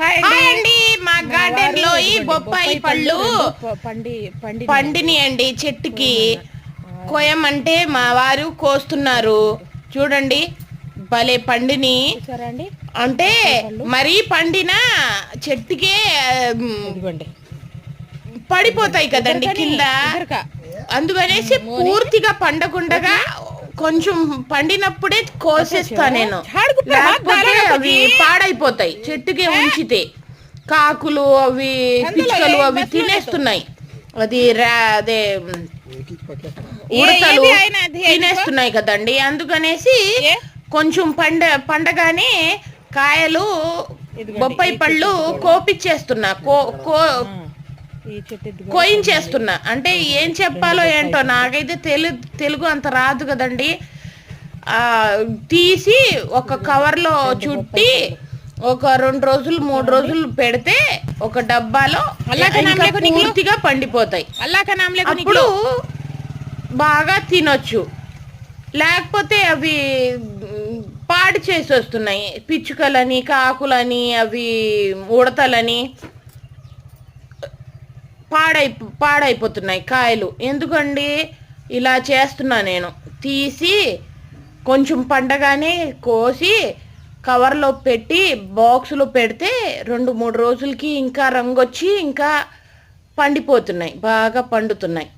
Hi అండి. మా garden లో ఈ బొప్పాయి పళ్ళు పండినాయండి. చెట్టుకి కోయమంటే మా వారు కోస్తున్నారు. చూడండి భలే పండిని. అంటే మరీ పండిన చెట్టుకే పడిపోతాయి కదండి కింద. అందుకనేసి పూర్తిగా పండకుండగా కొంచెం పండినప్పుడే కోసేస్తా నేను, లేకపోతే అవి పాడైపోతాయి. చెట్టుకే ఉంచితే కాకులు అవి పిచ్చుకలు అవి తినేస్తున్నాయి. అది అదే ఉడతలు తినేస్తున్నాయి కదండి. అందుకనేసి కొంచెం పండగానే కాయలు బొప్పాయి పళ్ళు కోపిచ్చేస్తున్నా, కోయించేస్తున్నా. అంటే ఏం చెప్పాలో ఏంటో నాకైతే తెలుగు అంత రాదు కదండి. తీసి ఒక కవర్లో చుట్టి ఒక 2 రోజులు 3 రోజులు పెడితే ఒక డబ్బాలో పూర్తిగా పండిపోతాయి. అప్పుడు బాగా తినొచ్చు. లేకపోతే అవి పాడు చేసి వస్తున్నాయి. పిచ్చుకలని కాకులని అవి ఉడతలని పాడైపోతున్నాయి కాయలు. ఎందుకండి ఇలా చేస్తున్నా నేను. తీసి కొంచెం పండగానే కోసి కవర్లో పెట్టి బాక్సులో పెడితే 2-3 రోజులకి ఇంకా రంగొచ్చి ఇంకా పండిపోతున్నాయి, బాగా పండుతున్నాయి.